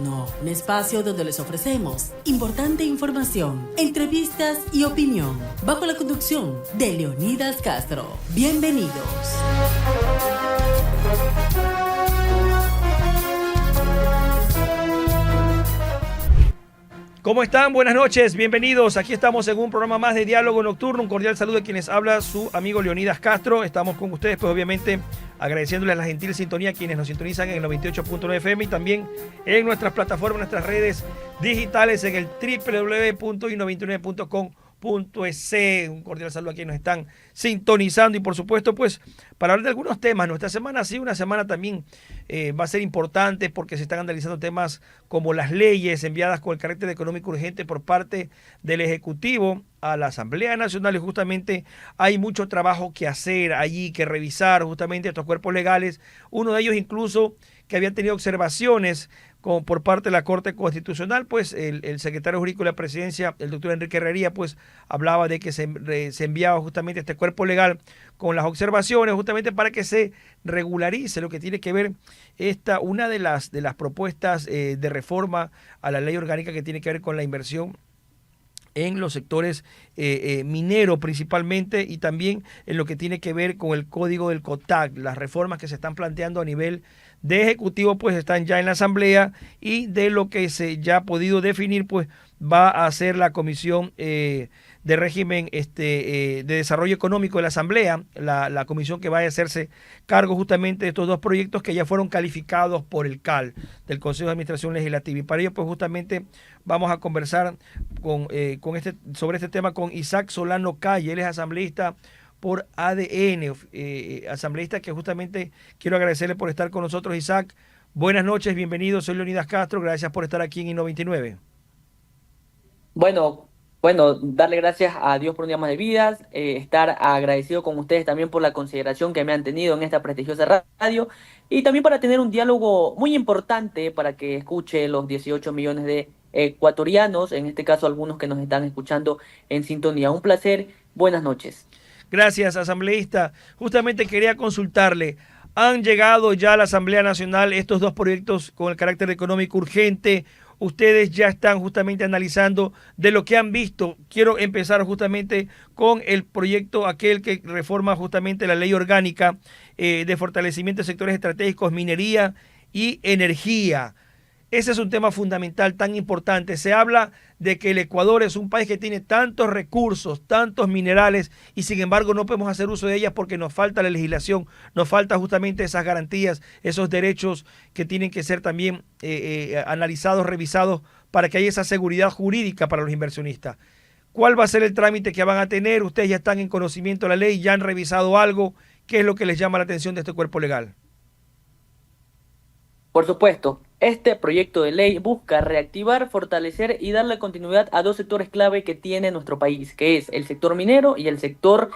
Nocturno, un espacio donde les ofrecemos importante información, entrevistas y opinión, bajo la conducción de Leonidas Castro. Bienvenidos. ¿Cómo están? Buenas noches, bienvenidos. Aquí estamos en un programa más de Diálogo Nocturno. Un cordial saludo de quienes habla su amigo Leonidas Castro. Estamos con ustedes, pues obviamente agradeciéndoles la gentil sintonía a quienes nos sintonizan en el 98.9 FM y también en nuestras plataformas, nuestras redes digitales en el www.i99.com.es. Un cordial saludo a quienes nos están sintonizando y por supuesto pues para hablar de algunos temas. Nuestra semana ha sido una semana también va a ser importante porque se están analizando temas como las leyes enviadas con el carácter económico urgente por parte del Ejecutivo a la Asamblea Nacional y justamente hay mucho trabajo que hacer allí, que revisar justamente estos cuerpos legales. Uno de ellos incluso que había tenido observaciones por parte de la Corte Constitucional, pues el secretario jurídico de la Presidencia, el doctor Enrique Herrería, pues hablaba de que se enviaba justamente este cuerpo legal con las observaciones, justamente para que se regularice lo que tiene que ver una de las propuestas de reforma a la ley orgánica que tiene que ver con la inversión en los sectores minero principalmente y también en lo que tiene que ver con el código del COTAC. Las reformas que se están planteando a nivel de ejecutivo pues están ya en la asamblea y de lo que se ya ha podido definir pues va a ser la comisión de régimen de desarrollo económico de la asamblea, la comisión que va a hacerse cargo justamente de estos dos proyectos que ya fueron calificados por el CAL, del Consejo de Administración Legislativa. Y para ello pues justamente vamos a conversar sobre este tema con Isaac Solano Calle. Él es asambleísta por ADN, asambleísta que justamente quiero agradecerle por estar con nosotros. Isaac, buenas noches, bienvenido, soy Leonidas Castro, gracias por estar aquí en I99. Bueno, darle gracias a Dios por un día más de vidas, estar agradecido con ustedes también por la consideración que me han tenido en esta prestigiosa radio y también para tener un diálogo muy importante para que escuche los 18 millones de ecuatorianos, en este caso algunos que nos están escuchando en sintonía. Un placer, buenas noches. Gracias, asambleísta. Justamente quería consultarle, ¿han llegado ya a la Asamblea Nacional estos dos proyectos con el carácter económico urgente? Ustedes ya están justamente analizando de lo que han visto. Quiero empezar justamente con el proyecto aquel que reforma justamente la ley orgánica de fortalecimiento de sectores estratégicos, minería y energía. Ese es un tema fundamental, tan importante. Se habla de que el Ecuador es un país que tiene tantos recursos, tantos minerales, y sin embargo no podemos hacer uso de ellas porque nos falta la legislación, nos falta justamente esas garantías, esos derechos que tienen que ser también analizados, revisados, para que haya esa seguridad jurídica para los inversionistas. ¿Cuál va a ser el trámite que van a tener? Ustedes ya están en conocimiento de la ley, ya han revisado algo. ¿Qué es lo que les llama la atención de este cuerpo legal? Por supuesto, este proyecto de ley busca reactivar, fortalecer y darle continuidad a dos sectores clave que tiene nuestro país, que es el sector minero y el sector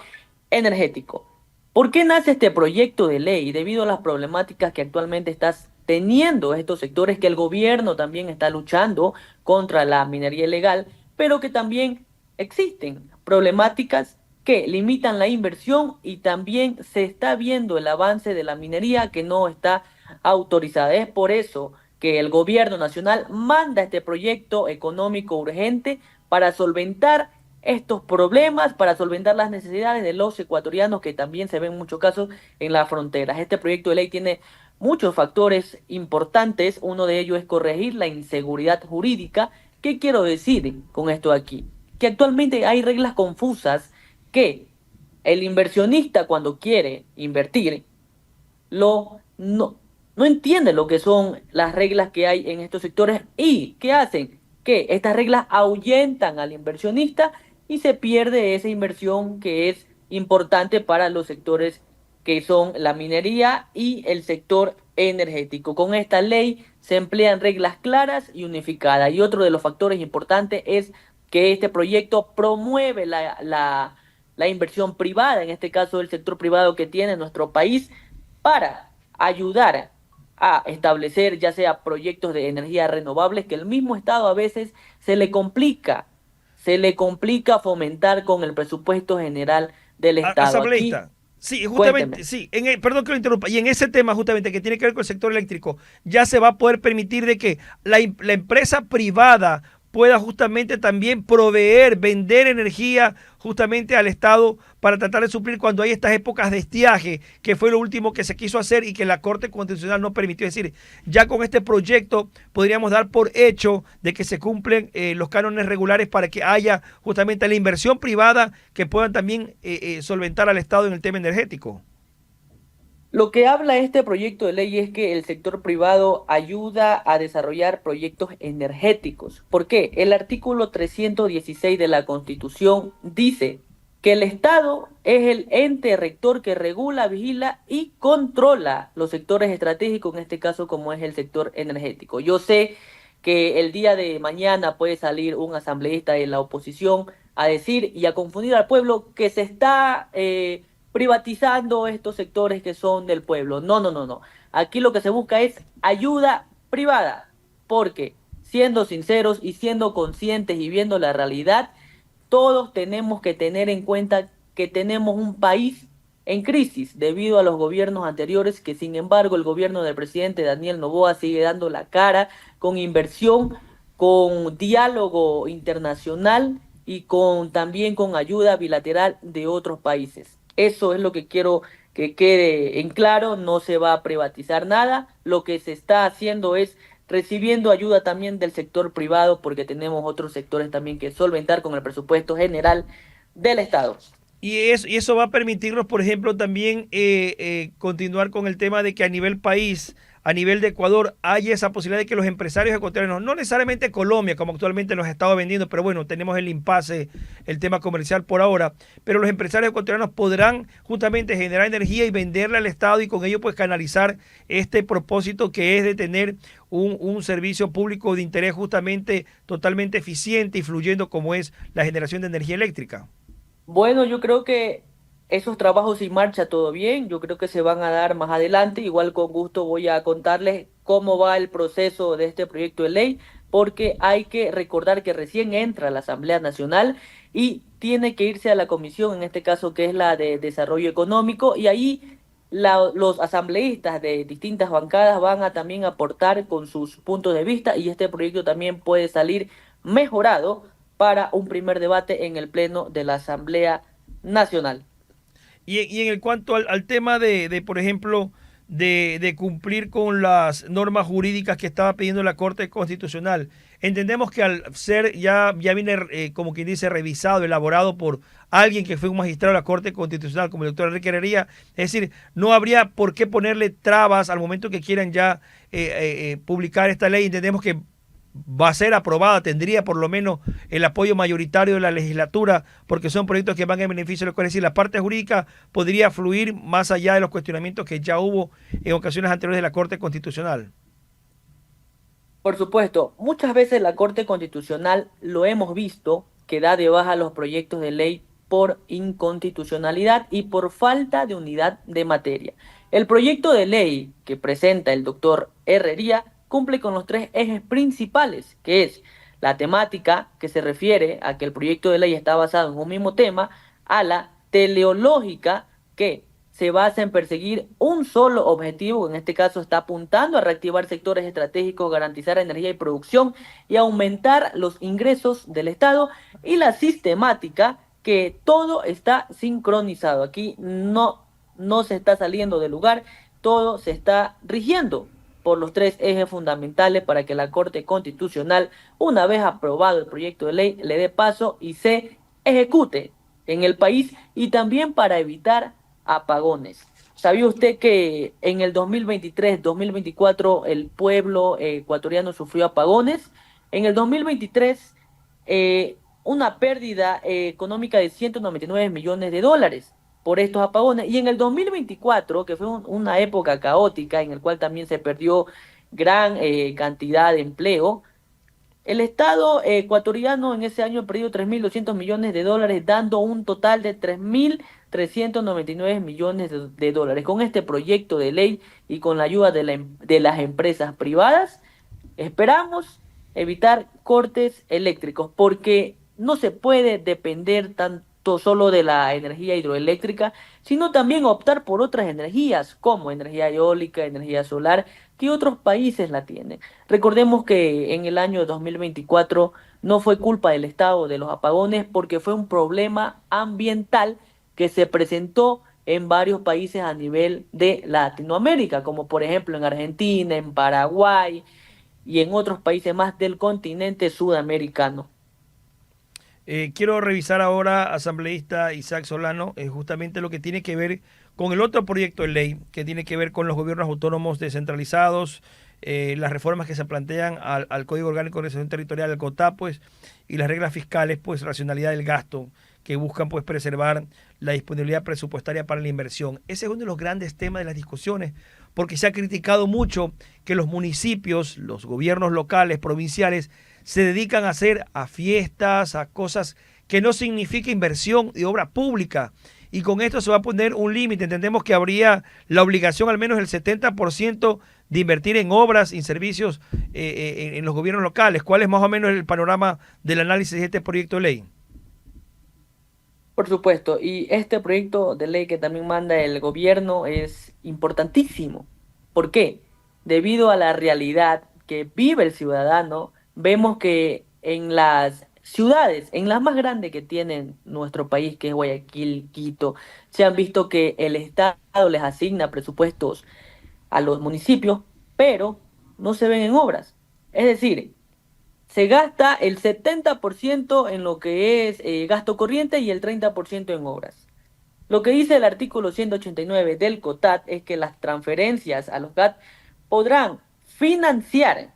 energético. ¿Por qué nace este proyecto de ley? Debido a las problemáticas que actualmente estás teniendo estos sectores, que el gobierno también está luchando contra la minería ilegal, pero que también existen problemáticas que limitan la inversión y también se está viendo el avance de la minería que no está autorizada. Es por eso que el gobierno nacional manda este proyecto económico urgente para solventar estos problemas, para solventar las necesidades de los ecuatorianos que también se ven en muchos casos en las fronteras. Este proyecto de ley tiene muchos factores importantes. Uno de ellos es corregir la inseguridad jurídica. ¿Qué quiero decir con esto aquí? Que actualmente hay reglas confusas que el inversionista cuando quiere invertir no entiende lo que son las reglas que hay en estos sectores y ¿qué hacen? Que estas reglas ahuyentan al inversionista y se pierde esa inversión que es importante para los sectores que son la minería y el sector energético. Con esta ley se emplean reglas claras y unificadas. Y otro de los factores importantes es que este proyecto promueve la inversión privada, en este caso el sector privado que tiene nuestro país, para ayudar a establecer ya sea proyectos de energía renovables que el mismo Estado a veces se le complica fomentar con el presupuesto general del Estado. Asambleísta, Sí, justamente, Cuénteme. sí, perdón que lo interrumpa, y en ese tema justamente que tiene que ver con el sector eléctrico, ya se va a poder permitir de que la empresa privada pueda justamente también proveer, vender energía justamente al Estado para tratar de suplir cuando hay estas épocas de estiaje, que fue lo último que se quiso hacer y que la Corte Constitucional no permitió. Es decir, ya con este proyecto podríamos dar por hecho de que se cumplen los cánones regulares para que haya justamente la inversión privada que puedan también solventar al Estado en el tema energético. Lo que habla este proyecto de ley es que el sector privado ayuda a desarrollar proyectos energéticos. ¿Por qué? El artículo 316 de la Constitución dice que el Estado es el ente rector que regula, vigila y controla los sectores estratégicos, en este caso como es el sector energético. Yo sé que el día de mañana puede salir un asambleísta de la oposición a decir y a confundir al pueblo que se está privatizando estos sectores que son del pueblo. No, no, no, no. Aquí lo que se busca es ayuda privada, porque siendo sinceros y siendo conscientes y viendo la realidad, todos tenemos que tener en cuenta que tenemos un país en crisis debido a los gobiernos anteriores, que sin embargo el gobierno del presidente Daniel Noboa sigue dando la cara con inversión, con diálogo internacional y con también con ayuda bilateral de otros países. Eso es lo que quiero que quede en claro, no se va a privatizar nada, lo que se está haciendo es recibiendo ayuda también del sector privado porque tenemos otros sectores también que solventar con el presupuesto general del Estado. Y eso va a permitirnos, por ejemplo, también continuar con el tema de que a nivel país, a nivel de Ecuador, haya esa posibilidad de que los empresarios ecuatorianos, no necesariamente Colombia, como actualmente los ha estado vendiendo, pero bueno, tenemos el impasse, el tema comercial por ahora, pero los empresarios ecuatorianos podrán justamente generar energía y venderla al Estado y con ello pues canalizar este propósito que es de tener un servicio público de interés justamente totalmente eficiente y fluyendo como es la generación de energía eléctrica. Bueno, yo creo que esos trabajos en marcha todo bien, yo creo que se van a dar más adelante, igual con gusto voy a contarles cómo va el proceso de este proyecto de ley, porque hay que recordar que recién entra a la Asamblea Nacional y tiene que irse a la comisión, en este caso que es la de Desarrollo Económico, y ahí los asambleístas de distintas bancadas van a también aportar con sus puntos de vista y este proyecto también puede salir mejorado para un primer debate en el Pleno de la Asamblea Nacional. Y en el cuanto al tema por ejemplo, de cumplir con las normas jurídicas que estaba pidiendo la Corte Constitucional, entendemos que al ser ya viene, como quien dice, revisado, elaborado por alguien que fue un magistrado de la Corte Constitucional, como el doctor Enrique Herrería, es decir, no habría por qué ponerle trabas al momento que quieran ya publicar esta ley. Entendemos que va a ser aprobada, tendría por lo menos el apoyo mayoritario de la legislatura, porque son proyectos que van en beneficio de lo que es decir, la parte jurídica podría fluir más allá de los cuestionamientos que ya hubo en ocasiones anteriores de la Corte Constitucional. Por supuesto, muchas veces la Corte Constitucional lo hemos visto que da de baja los proyectos de ley por inconstitucionalidad y por falta de unidad de materia. El proyecto de ley que presenta el doctor Herrería cumple con los tres ejes principales, que es la temática, que se refiere a que el proyecto de ley está basado en un mismo tema, a la teleológica, que se basa en perseguir un solo objetivo, en este caso está apuntando a reactivar sectores estratégicos, garantizar energía y producción y aumentar los ingresos del Estado, y la sistemática, que todo está sincronizado. Aquí no se está saliendo del lugar, todo se está rigiendo por los tres ejes fundamentales para que la Corte Constitucional, una vez aprobado el proyecto de ley, le dé paso y se ejecute en el país y también para evitar apagones. ¿Sabía usted que en el 2023-2024 el pueblo ecuatoriano sufrió apagones? En el 2023, una pérdida económica de 199 millones de dólares por estos apagones. Y en el 2024, que fue una época caótica en el cual también se perdió gran cantidad de empleo, el Estado ecuatoriano en ese año ha perdido 3.200 millones de dólares, dando un total de 3.399 millones de dólares. Con este proyecto de ley y con la ayuda de las empresas privadas, esperamos evitar cortes eléctricos, porque no se puede depender solo de la energía hidroeléctrica, sino también optar por otras energías, como energía eólica, energía solar, que otros países la tienen. Recordemos que en el año 2024 no fue culpa del Estado de los apagones porque fue un problema ambiental que se presentó en varios países a nivel de Latinoamérica, como por ejemplo en Argentina, en Paraguay y en otros países más del continente sudamericano. Quiero revisar ahora, asambleísta Isaac Solano, justamente lo que tiene que ver con el otro proyecto de ley, que tiene que ver con los gobiernos autónomos descentralizados, las reformas que se plantean al Código Orgánico de Organización Territorial, al COTAP, pues, y las reglas fiscales, pues, racionalidad del gasto, que buscan, pues, preservar la disponibilidad presupuestaria para la inversión. Ese es uno de los grandes temas de las discusiones, porque se ha criticado mucho que los municipios, los gobiernos locales, provinciales, se dedican a hacer a fiestas, a cosas que no significa inversión y obra pública. Y con esto se va a poner un límite. Entendemos que habría la obligación al menos del 70% de invertir en obras y servicios en los gobiernos locales. ¿Cuál es más o menos el panorama del análisis de este proyecto de ley? Por supuesto, y este proyecto de ley que también manda el gobierno es importantísimo. ¿Por qué? Debido a la realidad que vive el ciudadano, vemos que en las ciudades, en las más grandes que tiene nuestro país, que es Guayaquil, Quito, se han visto que el Estado les asigna presupuestos a los municipios, pero no se ven en obras. Es decir, se gasta el 70% en lo que es gasto corriente y el 30% en obras. Lo que dice el artículo 189 del COTAT es que las transferencias a los GAT podrán financiar,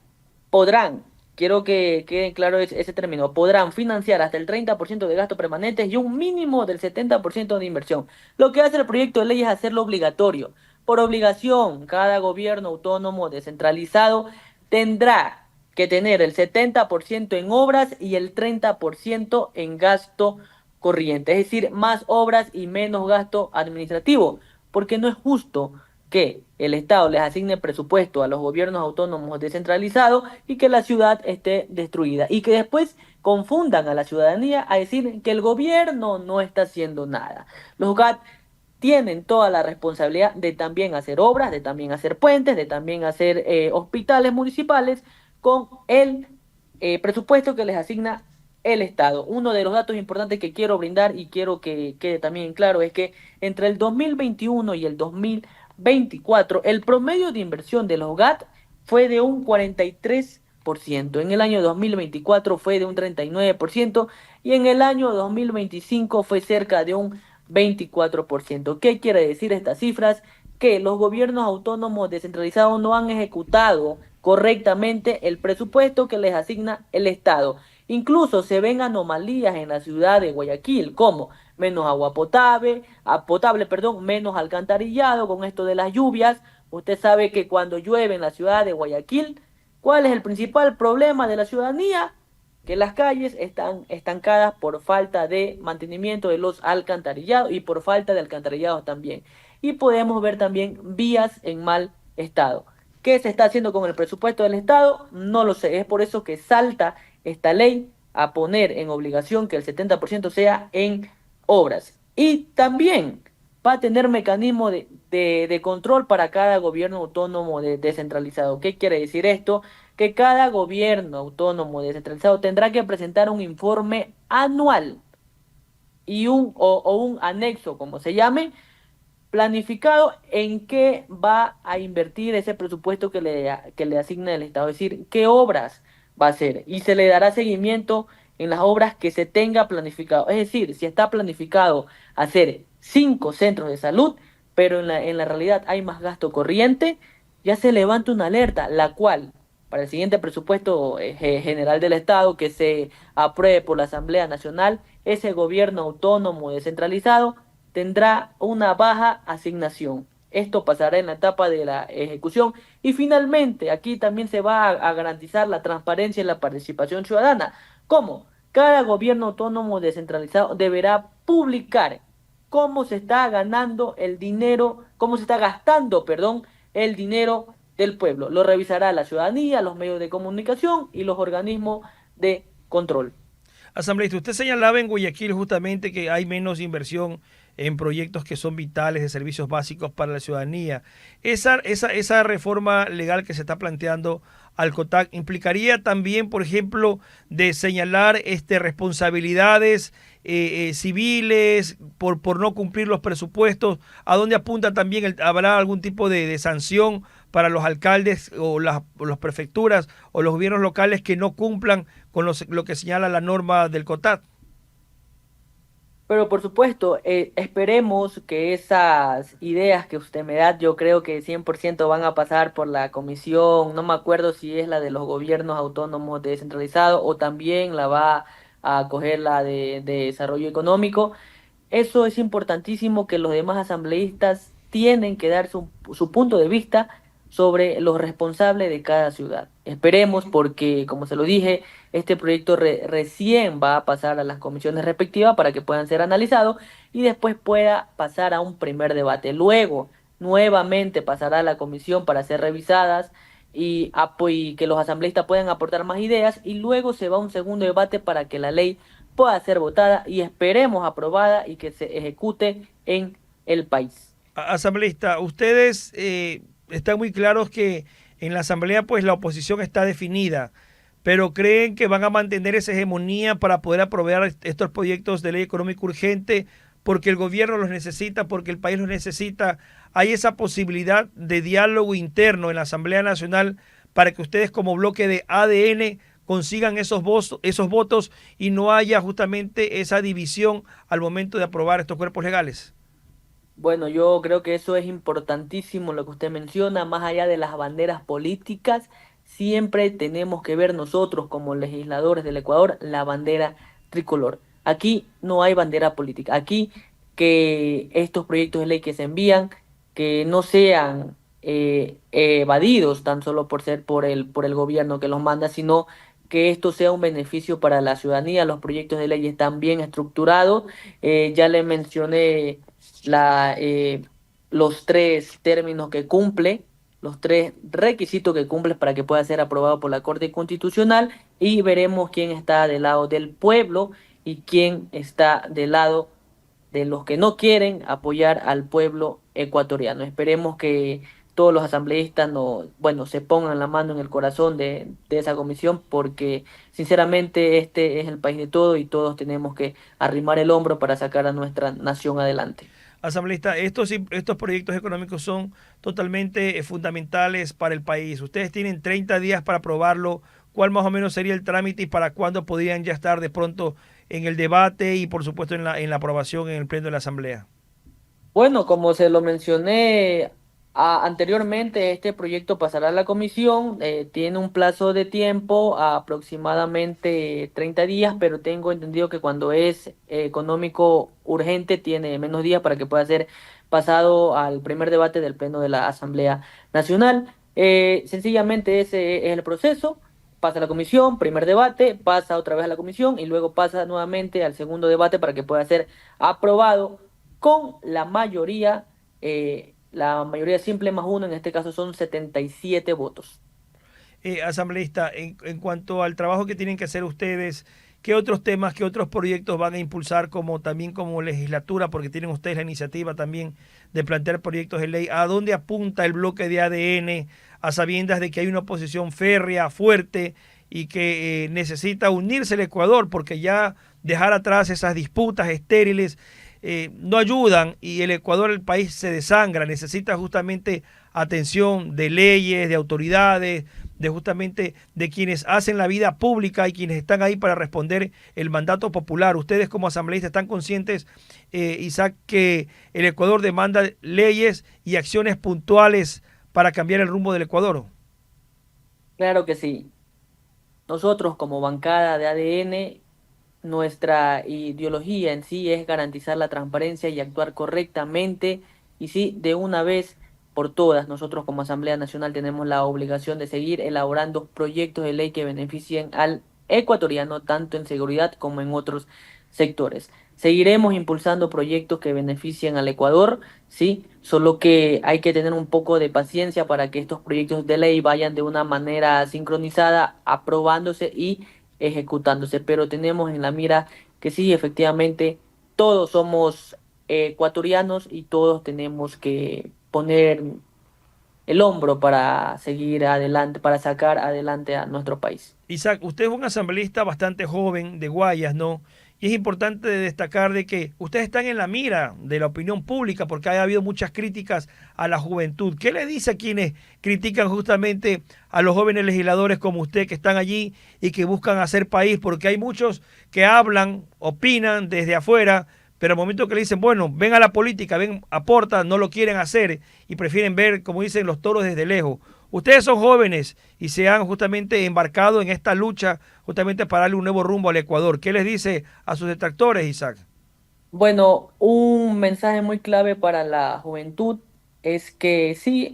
podrán, quiero que quede claro ese término, podrán financiar hasta el 30% de gastos permanentes y un mínimo del 70% de inversión. Lo que hace el proyecto de ley es hacerlo obligatorio. Por obligación, cada gobierno autónomo descentralizado tendrá que tener el 70% en obras y el 30% en gasto corriente, es decir, más obras y menos gasto administrativo, porque no es justo que el Estado les asigne presupuesto a los gobiernos autónomos descentralizados y que la ciudad esté destruida y que después confundan a la ciudadanía a decir que el gobierno no está haciendo nada. Los GAT tienen toda la responsabilidad de también hacer obras, de también hacer puentes, de también hacer hospitales municipales con el presupuesto que les asigna el Estado. Uno de los datos importantes que quiero brindar y quiero que quede también claro es que entre el 2021 y el 2024, el promedio de inversión de los GAT fue de un 43%. En el año 2024 fue de un 39% y en el año 2025 fue cerca de un 24%. ¿Qué quiere decir estas cifras? Que los gobiernos autónomos descentralizados no han ejecutado correctamente el presupuesto que les asigna el Estado. Incluso se ven anomalías en la ciudad de Guayaquil, como menos agua potable, menos alcantarillado con esto de las lluvias. Usted sabe que cuando llueve en la ciudad de Guayaquil, ¿cuál es el principal problema de la ciudadanía? Que las calles están estancadas por falta de mantenimiento de los alcantarillados y por falta de alcantarillados también. Y podemos ver también vías en mal estado. ¿Qué se está haciendo con el presupuesto del Estado? No lo sé. Es por eso que salta esta ley a poner en obligación que el 70% sea en obras. Y también va a tener mecanismo de control para cada gobierno autónomo descentralizado. ¿Qué quiere decir esto? Que cada gobierno autónomo descentralizado tendrá que presentar un informe anual y un anexo, como se llame, planificado en qué va a invertir ese presupuesto que le asigna el Estado, es decir, qué obras va a hacer y se le dará seguimiento en las obras que se tenga planificado. Es decir, si está planificado hacer 5 centros de salud, pero en la realidad hay más gasto corriente, ya se levanta una alerta, la cual para el siguiente presupuesto general del Estado que se apruebe por la Asamblea Nacional, ese gobierno autónomo descentralizado tendrá una baja asignación. Esto pasará en la etapa de la ejecución y finalmente aquí también se va a garantizar la transparencia y la participación ciudadana. ¿Cómo? Cada gobierno autónomo descentralizado deberá publicar cómo se está ganando el dinero, cómo se está gastando, perdón, el dinero del pueblo. Lo revisará la ciudadanía, los medios de comunicación y los organismos de control. Asambleísta, usted señalaba en Guayaquil justamente que hay menos inversión en proyectos que son vitales de servicios básicos para la ciudadanía. Esa reforma legal que se está planteando al COTAC implicaría también, por ejemplo, de señalar responsabilidades civiles por no cumplir los presupuestos. ¿A dónde apunta también? ¿Habrá algún tipo de sanción para los alcaldes o las prefecturas o los gobiernos locales que no cumplan con lo que señala la norma del COTAC? Pero por supuesto, esperemos que esas ideas que usted me da, yo creo que 100% van a pasar por la comisión, no me acuerdo si es la de los gobiernos autónomos descentralizados o también la va a coger la de desarrollo económico. Eso es importantísimo que los demás asambleístas tienen que dar su punto de vista sobre los responsables de cada ciudad. Esperemos porque, como se lo dije, este proyecto recién va a pasar a las comisiones respectivas para que puedan ser analizados y después pueda pasar a un primer debate. Luego, nuevamente pasará a la comisión para ser revisadas y que los asambleístas puedan aportar más ideas y luego se va a un segundo debate para que la ley pueda ser votada y esperemos aprobada y que se ejecute en el país. Asambleísta, ustedes están muy claros que en la asamblea pues la oposición está definida, pero creen que van a mantener esa hegemonía para poder aprobar estos proyectos de ley económica urgente porque el gobierno los necesita, porque el país los necesita. ¿Hay esa posibilidad de diálogo interno en la Asamblea Nacional para que ustedes como bloque de ADN consigan esos votos y no haya justamente esa división al momento de aprobar estos cuerpos legales? Bueno, yo creo que eso es importantísimo lo que usted menciona, más allá de las banderas políticas, siempre tenemos que ver nosotros como legisladores del Ecuador la bandera tricolor. Aquí no hay bandera política, aquí que estos proyectos de ley que se envían, que no sean evadidos tan solo por ser por el gobierno que los manda, sino que esto sea un beneficio para la ciudadanía. Los proyectos de ley están bien estructurados, ya le mencioné la, los tres términos que cumple, los tres requisitos que cumple para que pueda ser aprobado por la Corte Constitucional y veremos quién está del lado del pueblo y quién está del lado de los que no quieren apoyar al pueblo ecuatoriano. Esperemos que todos los asambleístas no, bueno, se pongan la mano en el corazón de esa comisión porque sinceramente este es el país de todos y todos tenemos que arrimar el hombro para sacar a nuestra nación adelante. Asambleísta, estos proyectos económicos son totalmente fundamentales para el país. Ustedes tienen 30 días para aprobarlo. ¿Cuál más o menos sería el trámite y para cuándo podrían ya estar de pronto en el debate y por supuesto en la aprobación en el pleno de la Asamblea? Bueno, como se lo mencioné anteriormente, este proyecto pasará a la comisión, tiene un plazo de tiempo aproximadamente 30 días, pero tengo entendido que cuando es económico urgente tiene menos días para que pueda ser pasado al primer debate del pleno de la Asamblea Nacional. Sencillamente ese es el proceso. Pasa a la comisión, primer debate, pasa otra vez a la comisión y luego pasa nuevamente al segundo debate para que pueda ser aprobado con la mayoría simple más uno, en este caso son 77 votos. Asambleísta, en cuanto al trabajo que tienen que hacer ustedes, ¿qué otros temas, qué otros proyectos van a impulsar también como legislatura? Porque tienen ustedes la iniciativa también de plantear proyectos de ley. ¿A dónde apunta el bloque de ADN a sabiendas de que hay una oposición férrea, fuerte y que necesita unirse el Ecuador? Porque ya dejar atrás esas disputas estériles no ayudan y el Ecuador, el país se desangra, necesita justamente atención de leyes, de autoridades, de justamente de quienes hacen la vida pública y quienes están ahí para responder el mandato popular. Ustedes como asambleístas están conscientes, Isaac, que el Ecuador demanda leyes y acciones puntuales para cambiar el rumbo del Ecuador. Claro que sí. Nosotros como bancada de ADN, nuestra ideología en sí es garantizar la transparencia y actuar correctamente y sí, de una vez por todas, nosotros como Asamblea Nacional tenemos la obligación de seguir elaborando proyectos de ley que beneficien al ecuatoriano tanto en seguridad como en otros sectores. Seguiremos impulsando proyectos que beneficien al Ecuador, sí, solo que hay que tener un poco de paciencia para que estos proyectos de ley vayan de una manera sincronizada, aprobándose y ejecutándose, pero tenemos en la mira que sí, efectivamente, todos somos ecuatorianos y todos tenemos que poner el hombro para seguir adelante, para sacar adelante a nuestro país. Isaac, usted es un asambleísta bastante joven de Guayas, ¿no? Y es importante destacar de que ustedes están en la mira de la opinión pública porque ha habido muchas críticas a la juventud. ¿Qué le dice a quienes critican justamente a los jóvenes legisladores como usted que están allí y que buscan hacer país? Porque hay muchos que hablan, opinan desde afuera, pero al momento que le dicen, bueno, ven a la política, ven, aporta, no lo quieren hacer y prefieren ver, como dicen, los toros desde lejos. Ustedes son jóvenes y se han justamente embarcado en esta lucha justamente para darle un nuevo rumbo al Ecuador. ¿Qué les dice a sus detractores, Isaac? Bueno, un mensaje muy clave para la juventud es que sí,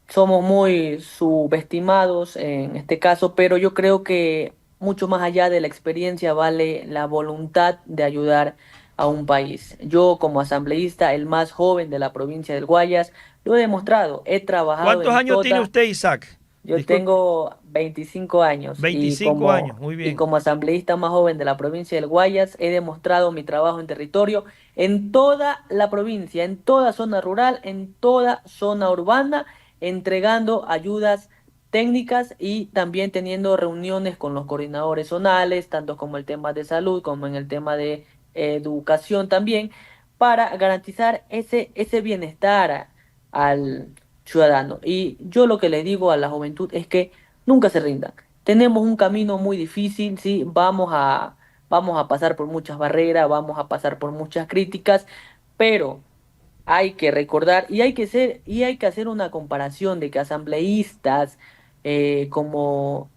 somos muy subestimados en este caso, pero yo creo que mucho más allá de la experiencia vale la voluntad de ayudar a un país. Yo como asambleísta, el más joven de la provincia del Guayas, lo he demostrado, he trabajado ¿Cuántos en años tiene toda. usted, Isaac? Yo Disculpe, tengo 25 años 25 años, muy y bien. como asambleísta más joven de la provincia del Guayas he demostrado mi trabajo en territorio en toda la provincia, en toda zona rural, en toda zona urbana, entregando ayudas técnicas y también teniendo reuniones con los coordinadores zonales, tanto como el tema de salud como en el tema de educación también, para garantizar ese bienestar al ciudadano. Y yo lo que le digo a la juventud es que nunca se rindan. Tenemos un camino muy difícil, sí, vamos a pasar por muchas barreras, vamos a pasar por muchas críticas, pero hay que recordar y hay que hacer una comparación de que asambleístas como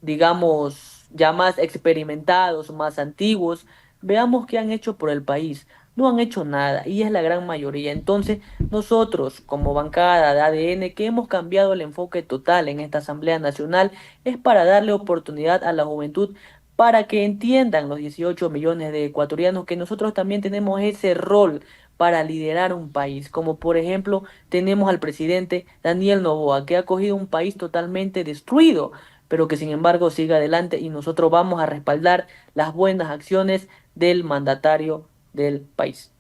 digamos, ya más experimentados, más antiguos, veamos qué han hecho por el país. No han hecho nada y es la gran mayoría. Entonces, nosotros como bancada de ADN, que hemos cambiado el enfoque total en esta Asamblea Nacional, es para darle oportunidad a la juventud para que entiendan los 18 millones de ecuatorianos que nosotros también tenemos ese rol para liderar un país, como por ejemplo tenemos al presidente Daniel Noboa, que ha cogido un país totalmente destruido, pero que sin embargo siga adelante y nosotros vamos a respaldar las buenas acciones del mandatario del país.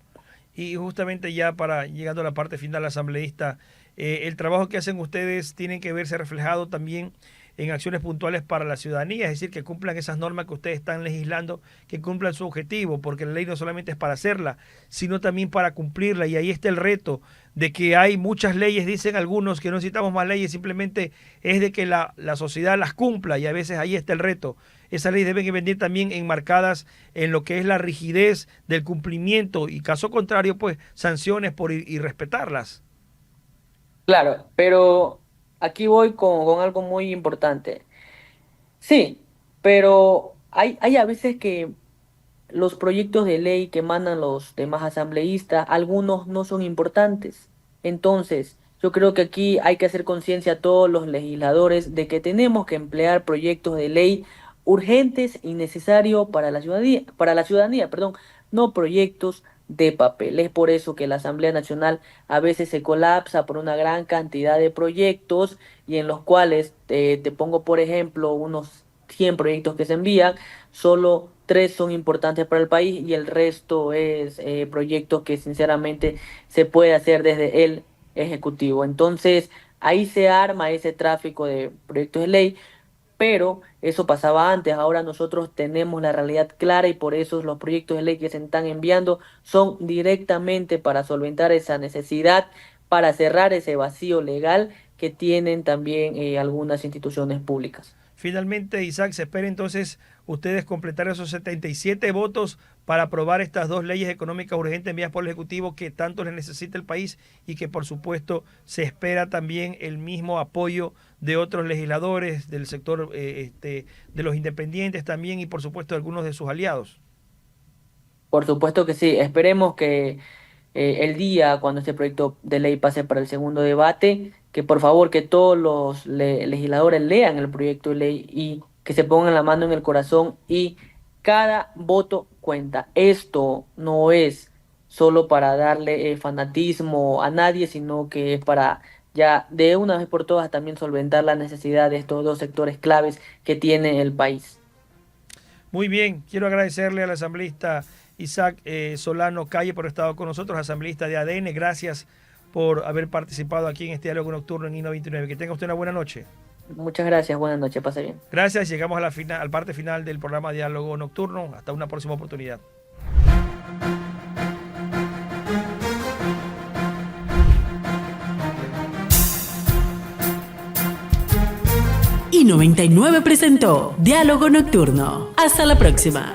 Y justamente ya para llegando a la parte final, asambleísta, el trabajo que hacen ustedes tiene que verse reflejado también en acciones puntuales para la ciudadanía, es decir, que cumplan esas normas que ustedes están legislando, que cumplan su objetivo, porque la ley no solamente es para hacerla, sino también para cumplirla. Y ahí está el reto de que hay muchas leyes, dicen algunos que no necesitamos más leyes, simplemente es de que la sociedad las cumpla y a veces ahí está el reto. Esas leyes deben venir también enmarcadas en lo que es la rigidez del cumplimiento y caso contrario, pues sanciones por irrespetarlas. Claro, pero aquí voy con algo muy importante. Sí, pero hay a veces que los proyectos de ley que mandan los demás asambleístas, algunos no son importantes. Entonces, yo creo que aquí hay que hacer conciencia a todos los legisladores de que tenemos que emplear proyectos de ley urgentes y necesarios para la ciudadanía, perdón, no proyectos de papel. Es por eso que la Asamblea Nacional a veces se colapsa por una gran cantidad de proyectos y en los cuales te pongo por ejemplo unos 100 proyectos que se envían, solo tres son importantes para el país y el resto es proyectos que sinceramente se puede hacer desde el Ejecutivo. Entonces, ahí se arma ese tráfico de proyectos de ley, pero eso pasaba antes, ahora nosotros tenemos la realidad clara y por eso los proyectos de ley que se están enviando son directamente para solventar esa necesidad, para cerrar ese vacío legal que tienen también algunas instituciones públicas. Finalmente, Isaac, se espera entonces ustedes completar esos 77 votos para aprobar estas dos leyes económicas urgentes enviadas por el Ejecutivo que tanto les necesita el país y que por supuesto se espera también el mismo apoyo de otros legisladores del sector de los independientes también y por supuesto de algunos de sus aliados. Por supuesto que sí, esperemos que el día cuando este proyecto de ley pase para el segundo debate, que por favor que todos los legisladores lean el proyecto de ley y que se pongan la mano en el corazón y cada voto cuenta. Esto no es solo para darle fanatismo a nadie, sino que es para ya de una vez por todas también solventar la necesidad de estos dos sectores claves que tiene el país. Muy bien, quiero agradecerle al asambleísta Isaac Solano Calle por haber estado con nosotros, asambleísta de ADN. Gracias por haber participado aquí en este diálogo nocturno en INO 29. Que tenga usted una buena noche. Muchas gracias, buenas noches, pase bien. Gracias, llegamos a la parte final del programa Diálogo Nocturno. Hasta una próxima oportunidad. Y 99 presentó Diálogo Nocturno. Hasta la próxima.